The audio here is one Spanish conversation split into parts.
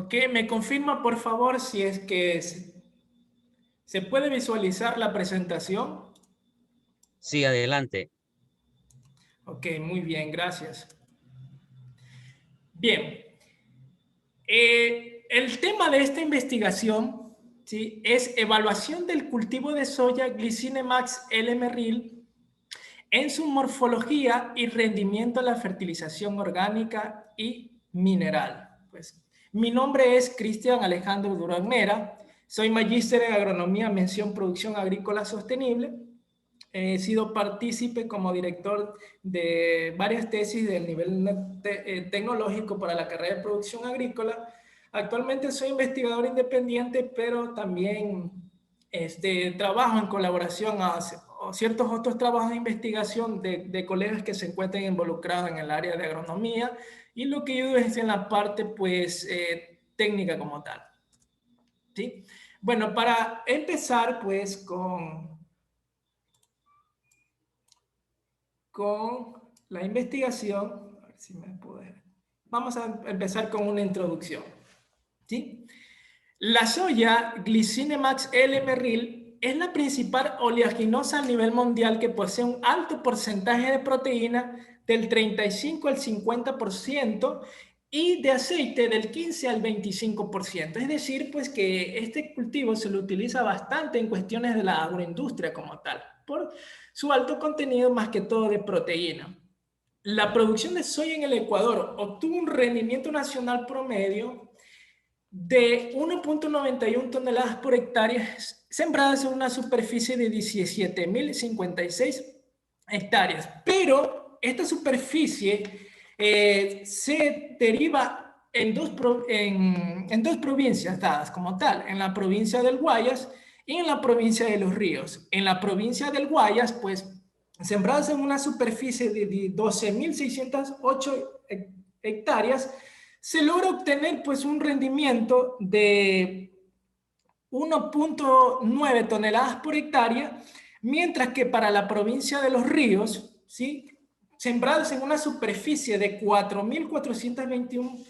Ok, me confirma por favor si es que se puede visualizar la presentación. Sí, adelante. Ok, muy bien, gracias. Bien, el tema de esta investigación, ¿sí?, es evaluación del cultivo de soya Glycinemax L-Merril en su morfología y rendimiento a la fertilización orgánica y mineral. Pues, mi nombre es Cristian Alejandro Durán Mera, soy magíster en agronomía, mención producción agrícola sostenible. He sido partícipe como director de varias tesis del nivel tecnológico para la carrera de producción agrícola. Actualmente soy investigador independiente, pero también trabajo en colaboración a ciertos otros trabajos de investigación de colegas que se encuentran involucrados en el área de agronomía, y lo que yo es en la parte pues técnica como tal. ¿Sí? Bueno, para empezar pues con la investigación, a ver si me puede. Vamos a empezar con una introducción. ¿Sí? La soya Glycinemax L-Merril es la principal oleaginosa a nivel mundial que posee un alto porcentaje de proteína del 35 al 50% y de aceite del 15 al 25%. Es decir, pues que este cultivo se lo utiliza bastante en cuestiones de la agroindustria como tal, por su alto contenido más que todo de proteína. La producción de soya en el Ecuador obtuvo un rendimiento nacional promedio de 1.91 toneladas por hectárea sembradas en una superficie de 17.056 hectáreas. Pero esta superficie se deriva en dos provincias dadas como tal, en la provincia del Guayas y en la provincia de Los Ríos. En la provincia del Guayas, pues, sembradas en una superficie de 12.608 hectáreas, se logra obtener pues un rendimiento de 1.9 toneladas por hectárea, mientras que para la provincia de Los Ríos, ¿sí?, sembrados en una superficie de 4.421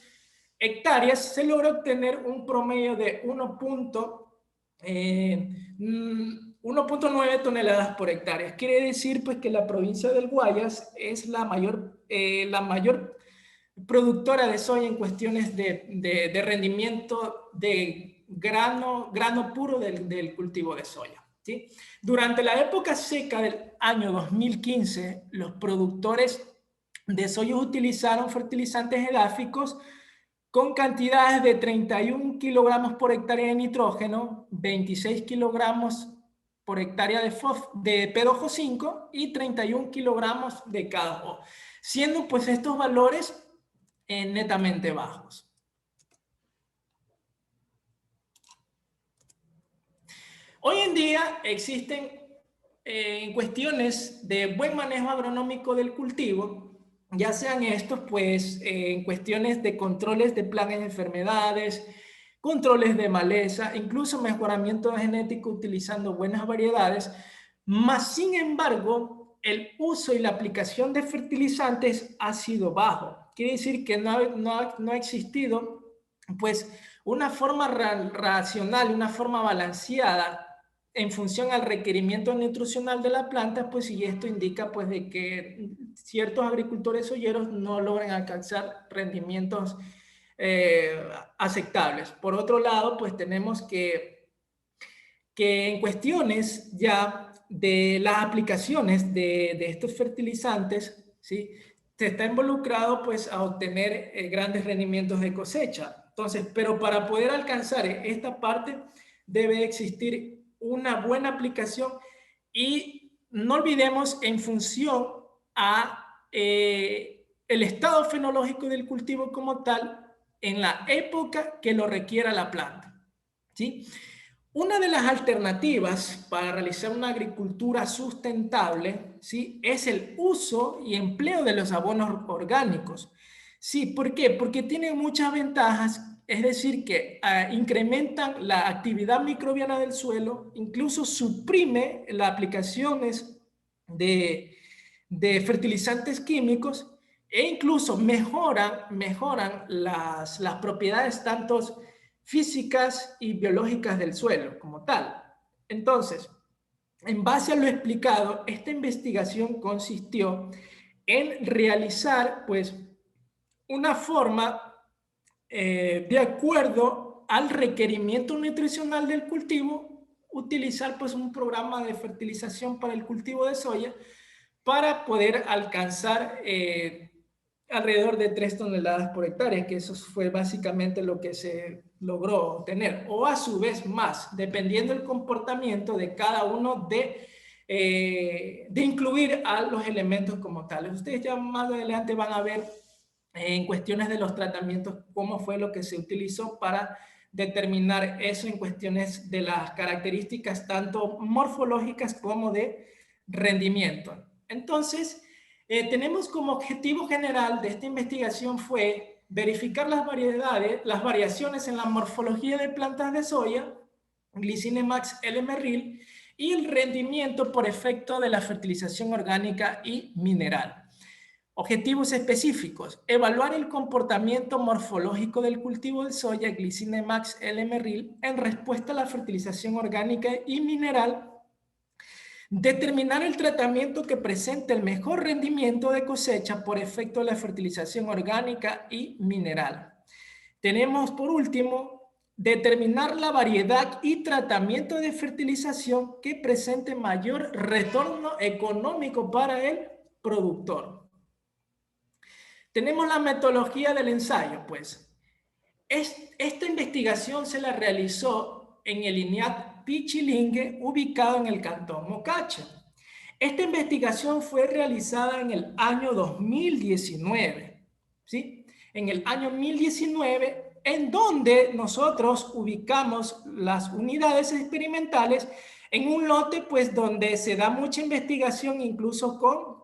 hectáreas, se logra obtener un promedio de 1.9 toneladas por hectárea. Quiere decir pues que la provincia del Guayas es la mayor productora de soya en cuestiones de rendimiento de grano puro del cultivo de soya. ¿Sí? Durante la época seca del año 2015, los productores de soya utilizaron fertilizantes edáficos con cantidades de 31 kilogramos por hectárea de nitrógeno, 26 kilogramos por hectárea de P2O5 y 31 kilogramos de K2O, siendo pues estos valores netamente bajos. Hoy en día existen cuestiones de buen manejo agronómico del cultivo, ya sean estos pues en cuestiones de controles de plagas de enfermedades, controles de maleza, incluso mejoramiento genético utilizando buenas variedades, mas sin embargo el uso y la aplicación de fertilizantes ha sido bajo. Quiere decir que no ha existido pues una forma racional, una forma balanceada en función al requerimiento nutricional de la planta, pues, y esto indica pues de que ciertos agricultores soyeros no logran alcanzar rendimientos aceptables. Por otro lado, pues tenemos que en cuestiones ya de las aplicaciones de estos fertilizantes, ¿sí?, se está involucrado pues a obtener grandes rendimientos de cosecha. Entonces, pero para poder alcanzar esta parte debe existir una buena aplicación, y no olvidemos en función a el estado fenológico del cultivo como tal en la época que lo requiera la planta. ¿Sí? Una de las alternativas para realizar una agricultura sustentable, ¿sí?, es el uso y empleo de los abonos orgánicos. Sí, ¿por qué? Porque tienen muchas ventajas, es decir, que incrementan la actividad microbiana del suelo, incluso suprime las aplicaciones de fertilizantes químicos, e incluso mejoran las propiedades tanto físicas y biológicas del suelo como tal. Entonces, en base a lo explicado, esta investigación consistió en realizar pues una forma de acuerdo al requerimiento nutricional del cultivo, utilizar pues un programa de fertilización para el cultivo de soya para poder alcanzar alrededor de 3 toneladas por hectárea, que eso fue básicamente lo que se logró obtener, o a su vez más, dependiendo del comportamiento de cada uno de incluir a los elementos como tales. Ustedes ya más adelante van a ver en cuestiones de los tratamientos cómo fue lo que se utilizó para determinar eso en cuestiones de las características tanto morfológicas como de rendimiento. Entonces, tenemos como objetivo general de esta investigación fue verificar las variaciones en la morfología de plantas de soya, Glycinemax L-Merril, y el rendimiento por efecto de la fertilización orgánica y mineral. Objetivos específicos: evaluar el comportamiento morfológico del cultivo de soya Glycinemax L-Merril en respuesta a la fertilización orgánica y mineral. Determinar el tratamiento que presente el mejor rendimiento de cosecha por efecto de la fertilización orgánica y mineral. Tenemos por último, determinar la variedad y tratamiento de fertilización que presente mayor retorno económico para el productor. Tenemos la metodología del ensayo, pues. Esta investigación se la realizó en el INIAT Pichilingue, ubicado en el cantón Mocacha. Esta investigación fue realizada en el año 2019, ¿sí? En el año 2019, en donde nosotros ubicamos las unidades experimentales en un lote, pues, donde se da mucha investigación, incluso con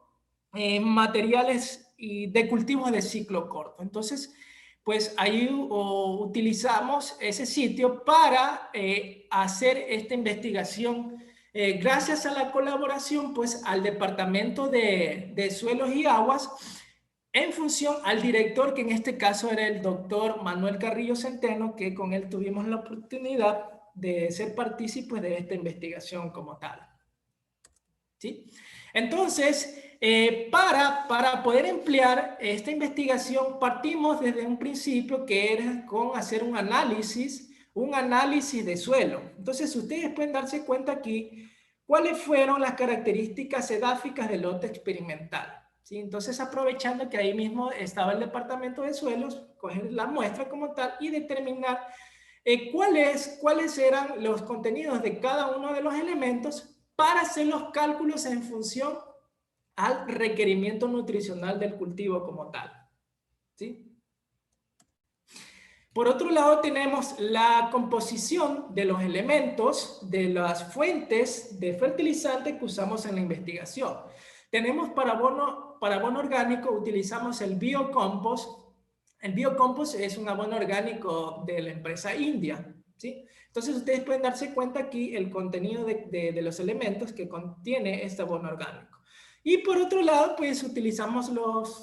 materiales de cultivos de ciclo corto. Entonces, pues ahí utilizamos ese sitio para hacer esta investigación gracias a la colaboración pues al Departamento de Suelos y Aguas, en función al director, que en este caso era el doctor Manuel Carrillo Centeno, que con él tuvimos la oportunidad de ser partícipes de esta investigación como tal. ¿Sí? Entonces, para poder emplear esta investigación, partimos desde un principio que era con hacer un análisis de suelo. Entonces, ustedes pueden darse cuenta aquí cuáles fueron las características edáficas del lote experimental. ¿Sí? Entonces, aprovechando que ahí mismo estaba el departamento de suelos, coger la muestra como tal y determinar cuáles eran los contenidos de cada uno de los elementos para hacer los cálculos en función al requerimiento nutricional del cultivo como tal. ¿Sí? Por otro lado, tenemos la composición de los elementos de las fuentes de fertilizante que usamos en la investigación. Tenemos para abono orgánico, utilizamos el biocompost. El biocompost es un abono orgánico de la empresa India, ¿sí? Entonces, ustedes pueden darse cuenta aquí el contenido de los elementos que contiene este abono orgánico. Y por otro lado, pues utilizamos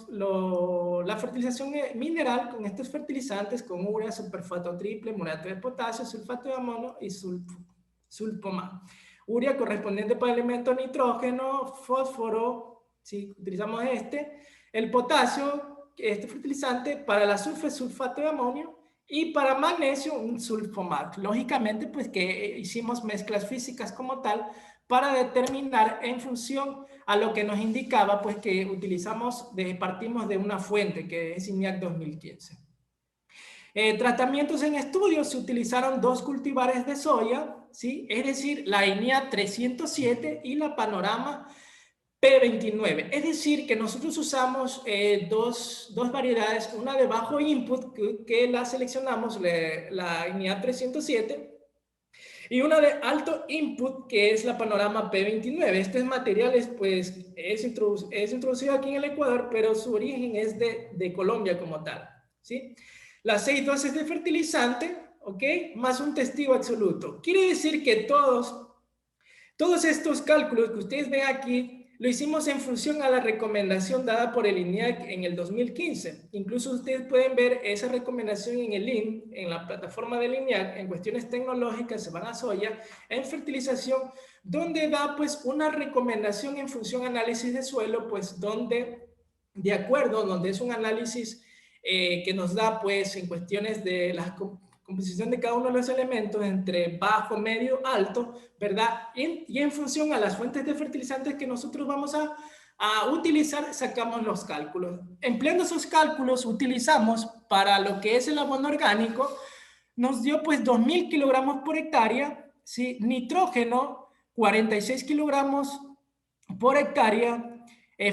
la fertilización mineral con estos fertilizantes, con urea, superfato triple, murato de potasio, sulfato de amonio y sulfoma. Urea correspondiente para el elemento nitrógeno, fósforo, ¿sí? Utilizamos el potasio, este fertilizante, para el azufre, sulfato de amonio, y para magnesio, un sulfomato. Lógicamente, pues que hicimos mezclas físicas como tal para determinar en función a lo que nos indicaba, pues que partimos de una fuente que es INIAC 2015. Tratamientos en estudio: se utilizaron 2 cultivares de soya, ¿sí? Es decir, la INIAC 307 y la Panorama P29. Es decir, que nosotros usamos dos variedades, una de bajo input, que la seleccionamos, la INIAC 307, y una de alto input, que es la Panorama P29. Este material es introducido aquí en el Ecuador, pero su origen es de Colombia como tal, ¿sí? Las 6 dosis de fertilizante, ¿ok? Más un testigo absoluto. Quiere decir que todos estos cálculos que ustedes ven aquí lo hicimos en función a la recomendación dada por el INEAC en el 2015. Incluso ustedes pueden ver esa recomendación en el link, en la plataforma del INEAC, en cuestiones tecnológicas, se van a soya, en fertilización, donde da pues una recomendación en función a análisis de suelo, pues donde, de acuerdo, donde es un análisis que nos da pues en cuestiones de la composición de cada uno de los elementos entre bajo, medio, alto, ¿verdad? Y en función a las fuentes de fertilizantes que nosotros vamos a utilizar, sacamos los cálculos. Empleando esos cálculos, utilizamos para lo que es el abono orgánico, nos dio pues 2.000 kilogramos por hectárea, ¿sí? Nitrógeno, 46 kilogramos por hectárea,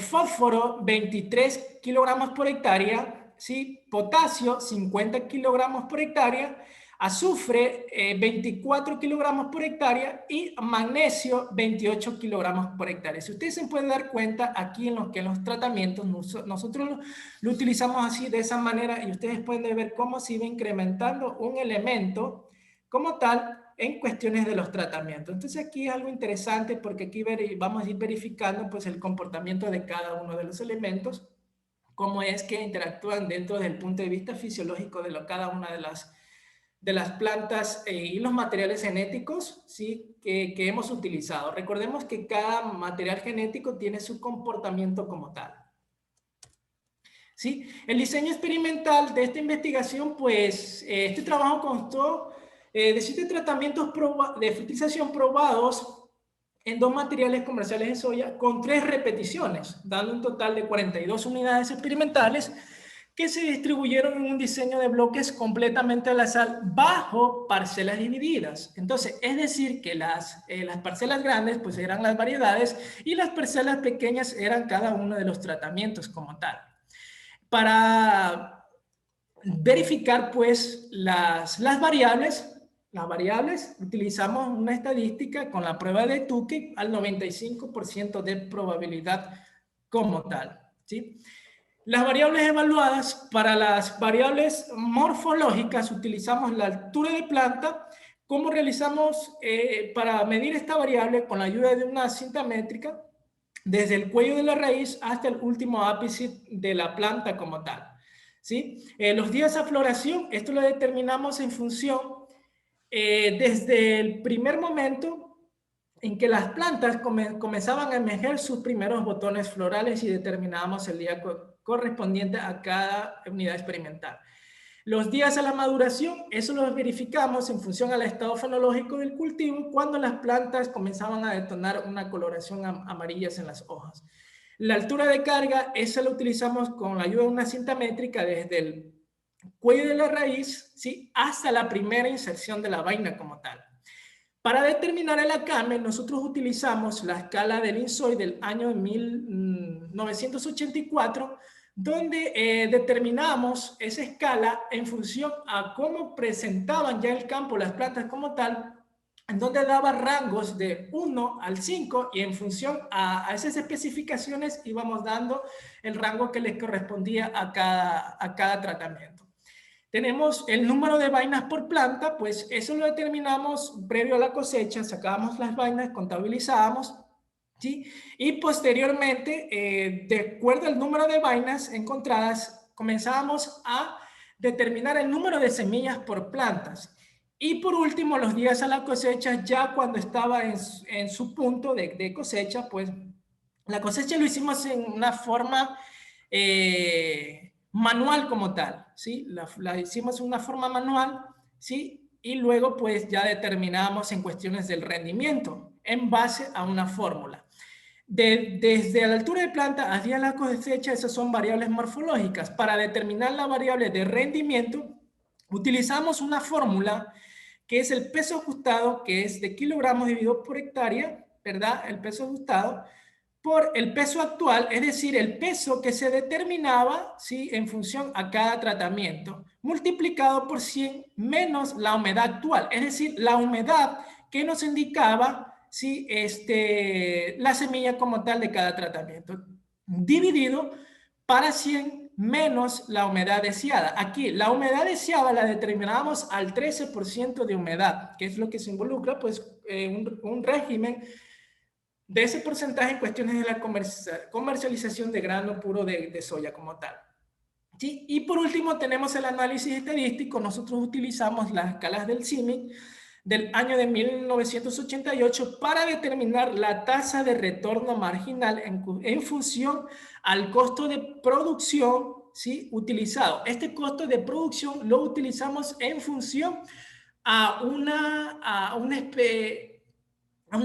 fósforo, 23 kilogramos por hectárea, ¿sí? Potasio, 50 kilogramos por hectárea, azufre, 24 kilogramos por hectárea y magnesio, 28 kilogramos por hectárea. Si ustedes se pueden dar cuenta, aquí en los tratamientos, nosotros lo utilizamos así, de esa manera, y ustedes pueden ver cómo se va incrementando un elemento como tal en cuestiones de los tratamientos. Entonces aquí es algo interesante porque aquí vamos a ir verificando pues el comportamiento de cada uno de los elementos, cómo es que interactúan dentro del punto de vista fisiológico de cada una de las plantas y los materiales genéticos, ¿sí? que hemos utilizado. Recordemos que cada material genético tiene su comportamiento como tal. ¿Sí? El diseño experimental de esta investigación, pues este trabajo constó de 7 tratamientos de fertilización probados en 2 materiales comerciales de soya con 3 repeticiones, dando un total de 42 unidades experimentales que se distribuyeron en un diseño de bloques completamente al azar bajo parcelas divididas. Entonces, es decir que las parcelas grandes pues eran las variedades y las parcelas pequeñas eran cada uno de los tratamientos como tal. Para verificar pues las variables, utilizamos una estadística con la prueba de Tukey al 95% de probabilidad como tal, ¿sí? Las variables evaluadas, para las variables morfológicas utilizamos la altura de planta. ¿Cómo realizamos para medir esta variable? Con la ayuda de una cinta métrica desde el cuello de la raíz hasta el último ápice de la planta como tal, ¿sí? Los días de floración, esto lo determinamos en función desde el primer momento en que las plantas comenzaban a emerger sus primeros botones florales y determinábamos el día correspondiente a cada unidad experimental. Los días a la maduración, eso lo verificamos en función al estado fenológico del cultivo cuando las plantas comenzaban a detonar una coloración amarillas en las hojas. La altura de carga, esa la utilizamos con la ayuda de una cinta métrica desde el cuello de la raíz, ¿sí? Hasta la primera inserción de la vaina como tal. Para determinar el acame, nosotros utilizamos la escala del INSOI del año 1984, donde determinamos esa escala en función a cómo presentaban ya el campo las plantas como tal, en donde daba rangos de 1 al 5 y en función a esas especificaciones íbamos dando el rango que les correspondía a cada tratamiento. Tenemos el número de vainas por planta, pues eso lo determinamos previo a la cosecha, sacábamos las vainas, contabilizábamos, ¿sí? Y posteriormente, de acuerdo al número de vainas encontradas, comenzábamos a determinar el número de semillas por plantas. Y por último, los días a la cosecha, ya cuando estaba en su punto de cosecha, pues la cosecha lo hicimos en una forma manual como tal, ¿sí? La hicimos en una forma manual, ¿sí? Y luego pues ya determinamos en cuestiones del rendimiento en base a una fórmula. Desde la altura de planta hasta la cosecha, esas son variables morfológicas. Para determinar la variable de rendimiento, utilizamos una fórmula que es el peso ajustado, que es de kilogramos dividido por hectárea, ¿verdad? El peso ajustado por el peso actual, es decir, el peso que se determinaba, ¿sí? En función a cada tratamiento, multiplicado por 100 menos la humedad actual, es decir, la humedad que nos indicaba, ¿sí? La semilla como tal de cada tratamiento, dividido para 100 menos la humedad deseada. Aquí, la humedad deseada la determinamos al 13% de humedad, que es lo que se involucra, pues, un régimen de ese porcentaje en cuestiones de la comercialización de grano puro de soya como tal. ¿Sí? Y por último tenemos el análisis estadístico. Nosotros utilizamos las escalas del CIMIC del año de 1988 para determinar la tasa de retorno marginal en función al costo de producción, ¿sí?, utilizado. Este costo de producción lo utilizamos en función a una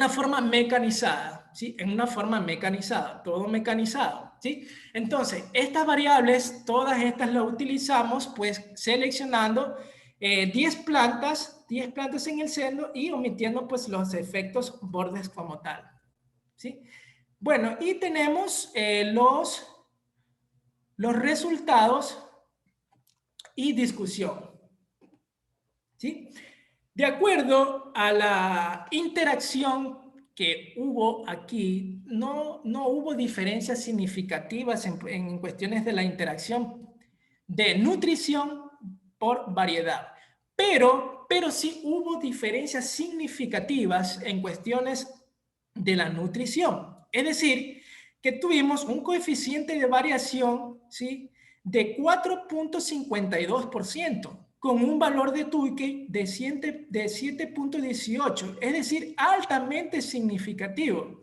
forma mecanizada, ¿sí? En una forma mecanizada, todo mecanizado, ¿sí? Entonces, estas variables, todas estas las utilizamos pues seleccionando 10 plantas en el seno y omitiendo pues los efectos bordes como tal, ¿sí? Bueno, y tenemos los resultados y discusión, ¿sí? De acuerdo a la interacción que hubo aquí, no hubo diferencias significativas en cuestiones de la interacción de nutrición por variedad, pero sí hubo diferencias significativas en cuestiones de la nutrición. Es decir, que tuvimos un coeficiente de variación, ¿sí?, de 4.52%, con un valor de Tukey de 7.18, es decir, altamente significativo.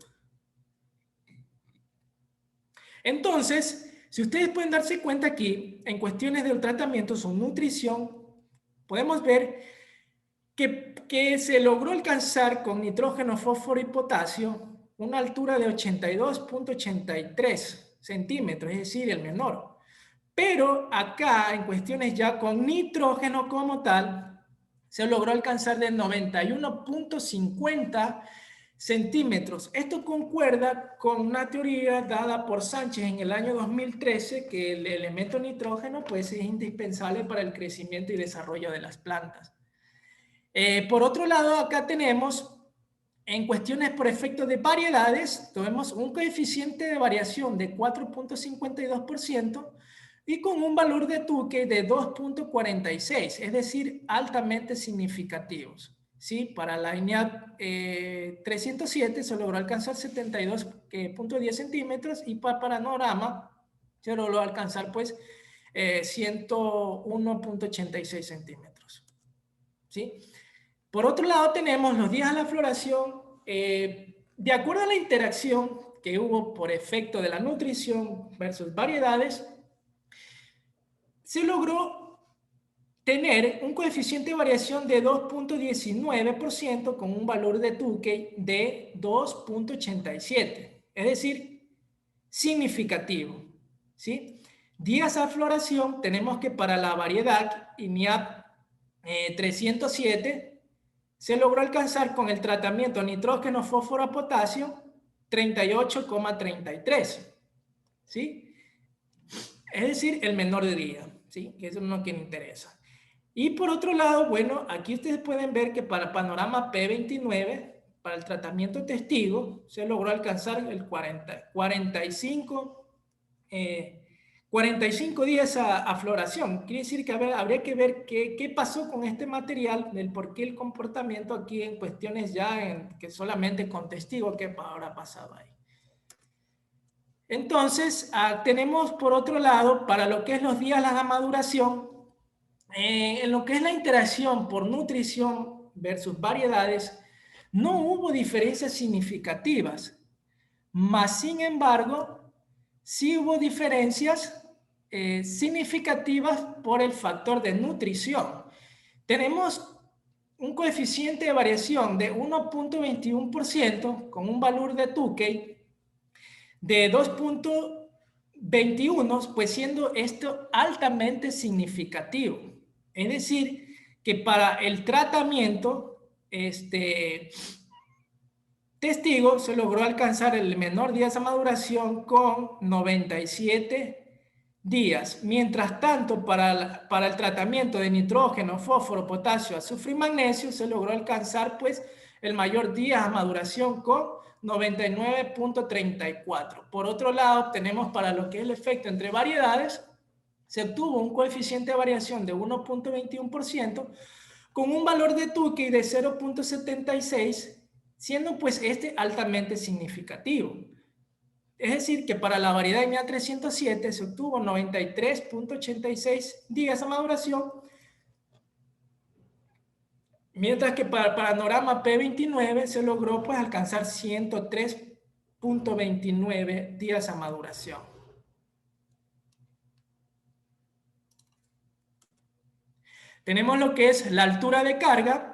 Entonces, si ustedes pueden darse cuenta aquí, en cuestiones del tratamiento o nutrición, podemos ver que se logró alcanzar con nitrógeno, fósforo y potasio una altura de 82.83 centímetros, es decir, el menor. Pero acá, en cuestiones ya con nitrógeno como tal, se logró alcanzar de 91.50 centímetros. Esto concuerda con una teoría dada por Sánchez en el año 2013, que el elemento nitrógeno pues, es indispensable para el crecimiento y desarrollo de las plantas. Por otro lado, acá tenemos, en cuestiones por efecto de variedades, tenemos un coeficiente de variación de 4.52%, y con un valor de Tukey de 2.46, es decir, altamente significativos. ¿Sí? Para la INEAP 307 se logró alcanzar 72.10 centímetros y para Panorama se logró alcanzar pues 101.86 centímetros. ¿Sí? Por otro lado tenemos los días a la floración. De acuerdo a la interacción que hubo por efecto de la nutrición versus variedades, se logró tener un coeficiente de variación de 2.19% con un valor de Tukey de 2.87, es decir, significativo, ¿sí? Días a floración tenemos que para la variedad INEAP 307 se logró alcanzar con el tratamiento nitrógeno, fósforo, potasio 38,33, ¿sí? Es decir, el menor de día, ¿sí? Que eso no es quien interesa. Y por otro lado, bueno, aquí ustedes pueden ver que para Panorama P29, para el tratamiento testigo, se logró alcanzar el 45 días a floración. Quiere decir que habría que ver qué pasó con este material, del por qué el comportamiento aquí en cuestiones ya que solamente con testigo, qué habrá pasado ahí. Entonces, tenemos por otro lado, para lo que es los días a la maduración, en lo que es la interacción por nutrición versus variedades, no hubo diferencias significativas, mas sin embargo, sí hubo diferencias significativas por el factor de nutrición. Tenemos un coeficiente de variación de 1.21% con un valor de Tukey de 2.21, pues siendo esto altamente significativo. Es decir, que para el tratamiento testigo se logró alcanzar el menor días a maduración con 97 días. Mientras tanto, para el tratamiento de nitrógeno, fósforo, potasio, azufre y magnesio se logró alcanzar pues el mayor días a maduración con 99.34. Por otro lado, tenemos para lo que es el efecto entre variedades, se obtuvo un coeficiente de variación de 1.21% con un valor de Tukey de 0.76, siendo pues este altamente significativo. Es decir, que para la variedad INEA 307 se obtuvo 93.86 días de maduración, mientras que para el panorama P29 se logró pues alcanzar 103.29 días a maduración. Tenemos lo que es la altura de carga.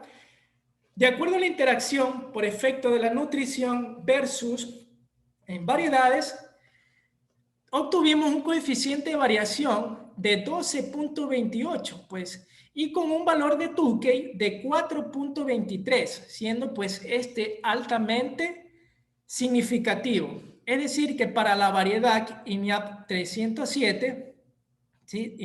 De acuerdo a la interacción por efecto de la nutrición versus en variedades, obtuvimos un coeficiente de variación de 12.28, pues, y con un valor de Tukey de 4.23, siendo pues este altamente significativo. Es decir, que para la variedad INEAP 307, ¿sí?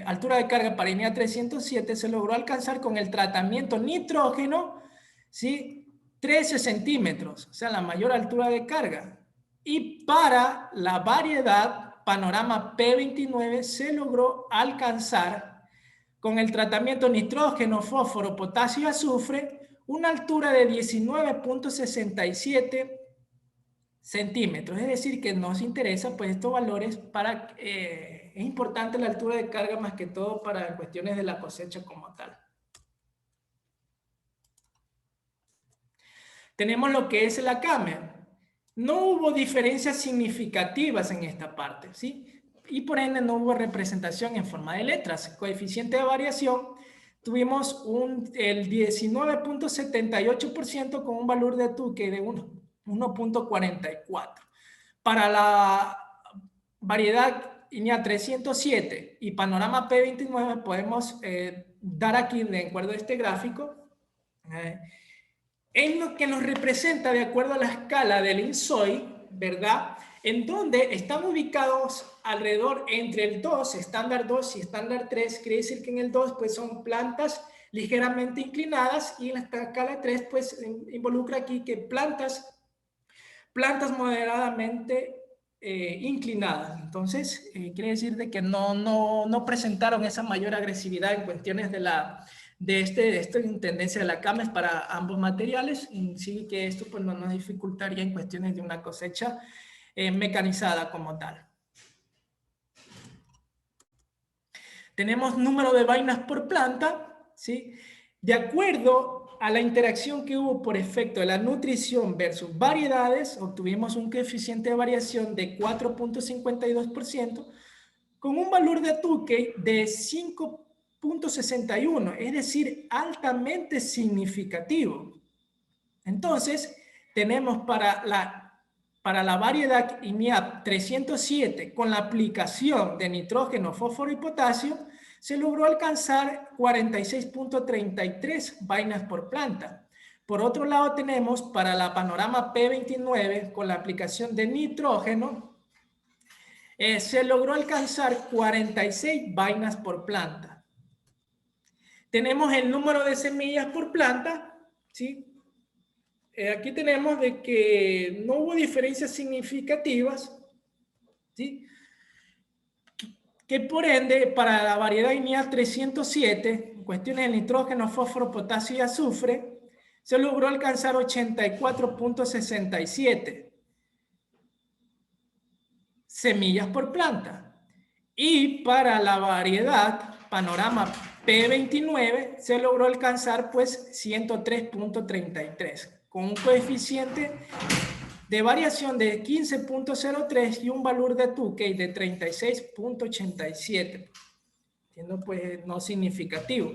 Altura de carga para INEAP 307 se logró alcanzar con el tratamiento nitrógeno, ¿sí? 13 centímetros, o sea, la mayor altura de carga. Y para la variedad panorama P29 se logró alcanzar con el tratamiento nitrógeno, fósforo, potasio y azufre una altura de 19.67 centímetros. Es decir, que nos interesa pues estos valores para... es importante la altura de carga más que todo para cuestiones de la cosecha como tal. Tenemos lo que es la CAMER. No hubo diferencias significativas en esta parte, ¿sí? Y por ende no hubo representación en forma de letras. Coeficiente de variación, tuvimos el 19.78% con un valor de Tukey de 1.44. Para la variedad INEA 307 y panorama P29 podemos dar aquí, de acuerdo a este gráfico, en lo que nos representa de acuerdo a la escala del INSOI, ¿verdad? En donde están ubicados alrededor entre el 2, estándar 2 y estándar 3, quiere decir que en el 2 pues son plantas ligeramente inclinadas y en la escala 3 pues involucra aquí que plantas moderadamente inclinadas. Entonces, quiere decir de que no presentaron esa mayor agresividad en cuestiones de esta tendencia de la CAMES para ambos materiales, y sí que esto pues no nos dificultaría en cuestiones de una cosecha mecanizada como tal. Tenemos número de vainas por planta, ¿sí? De acuerdo a la interacción que hubo por efecto de la nutrición versus variedades, obtuvimos un coeficiente de variación de 4.52% con un valor de Tukey de 5.61, es decir, altamente significativo. Entonces, tenemos para la variedad INEAP 307 con la aplicación de nitrógeno, fósforo y potasio, se logró alcanzar 46.33 vainas por planta. Por otro lado, tenemos para la panorama P29 con la aplicación de nitrógeno, se logró alcanzar 46 vainas por planta. Tenemos el número de semillas por planta, ¿sí? Aquí tenemos de que no hubo diferencias significativas, ¿sí? Que por ende, para la variedad INEA 307, en cuestiones de nitrógeno, fósforo, potasio y azufre, se logró alcanzar 84.67 semillas por planta. Y para la variedad panorama P29 se logró alcanzar pues 103.33 con un coeficiente de variación de 15.03 y un valor de Tukey de 36.87, siendo pues no significativo.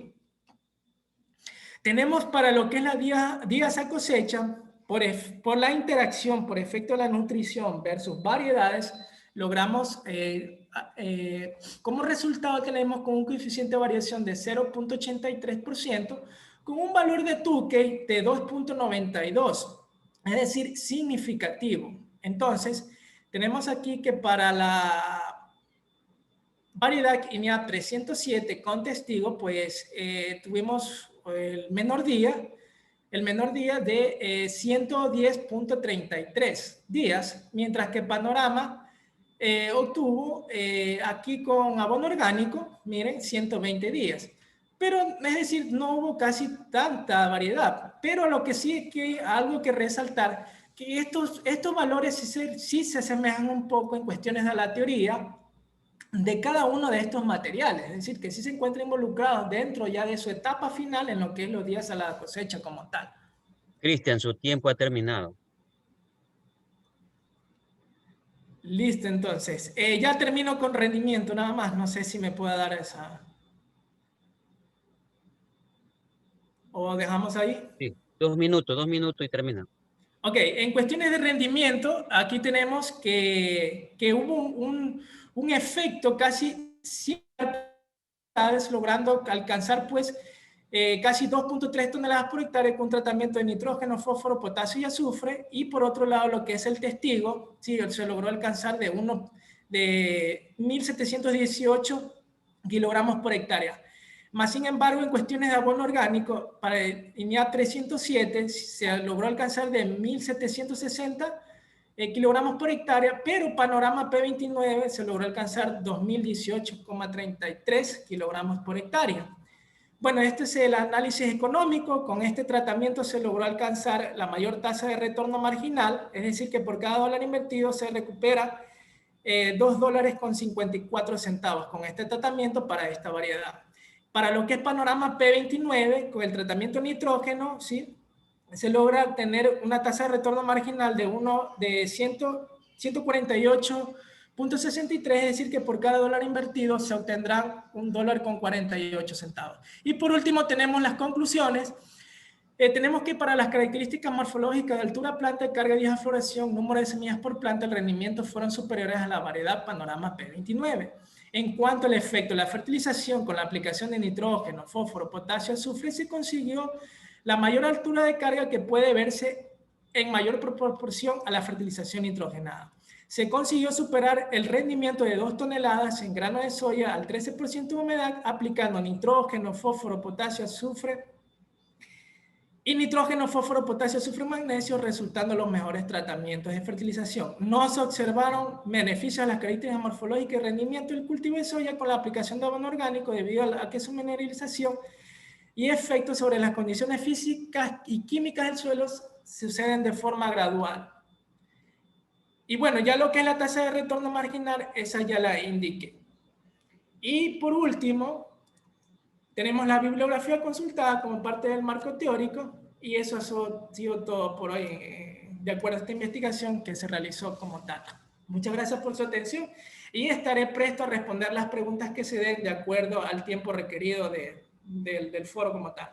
Tenemos para lo que es la días a cosecha, por la interacción por efecto de la nutrición versus variedades, logramos, como resultado tenemos con un coeficiente de variación de 0.83%, con un valor de Tukey de 2.92, es decir, significativo. Entonces, tenemos aquí que para la variedad INEA 307 con testigo, pues tuvimos el menor día de 110.33 días, mientras que Panorama obtuvo aquí con abono orgánico, miren, 120 días. pero es decir, no hubo casi tanta variedad. Pero lo que sí es que algo que resaltar, que estos valores sí se asemejan un poco en cuestiones de la teoría de cada uno de estos materiales, es decir, que sí se encuentran involucrados dentro ya de su etapa final en lo que es los días a la cosecha como tal. Cristian, su tiempo ha terminado. Listo, entonces. Ya termino con rendimiento nada más. No sé si me puede dar esa. ¿O dejamos ahí? Sí, 2 minutos y termina. Ok, en cuestiones de rendimiento, aquí tenemos que hubo un efecto casi similar, logrando alcanzar pues casi 2.3 toneladas por hectárea con tratamiento de nitrógeno, fósforo, potasio y azufre. Y por otro lado, lo que es el testigo, sí, se logró alcanzar de 1.718 kilogramos por hectárea. Más sin embargo, en cuestiones de abono orgánico, para el INEA 307 se logró alcanzar de 1.760 kilogramos por hectárea, pero Panorama P29 se logró alcanzar 2.018,33 kilogramos por hectárea. Bueno, este es el análisis económico. Con este tratamiento se logró alcanzar la mayor tasa de retorno marginal, es decir, que por cada dólar invertido se recupera $2.54 con este tratamiento para esta variedad. Para lo que es Panorama P29, con el tratamiento nitrógeno, ¿sí?, se logra tener una tasa de retorno marginal de 148.63, es decir, que por cada dólar invertido se obtendrán $1.48. Y por último tenemos las conclusiones. Tenemos que para las características morfológicas de altura planta, carga de vieja floración, número de semillas por planta, el rendimiento fueron superiores a la variedad Panorama P29. En cuanto al efecto de la fertilización con la aplicación de nitrógeno, fósforo, potasio, azufre, se consiguió la mayor altura de carga que puede verse en mayor proporción a la fertilización nitrogenada. Se consiguió superar el rendimiento de 2 toneladas en grano de soya al 13% de humedad aplicando nitrógeno, fósforo, potasio, azufre y nitrógeno, fósforo, potasio, azufre, magnesio, resultando los mejores tratamientos de fertilización. No se observaron beneficios a las características morfológicas y rendimiento del cultivo de soya con la aplicación de abono orgánico debido a que su mineralización y efectos sobre las condiciones físicas y químicas del suelo suceden de forma gradual. Y bueno, ya lo que es la tasa de retorno marginal, esa ya la indiqué. Y por último, tenemos la bibliografía consultada como parte del marco teórico y eso ha sido todo por hoy de acuerdo a esta investigación que se realizó como tal. Muchas gracias por su atención y estaré presto a responder las preguntas que se den de acuerdo al tiempo requerido del foro como tal.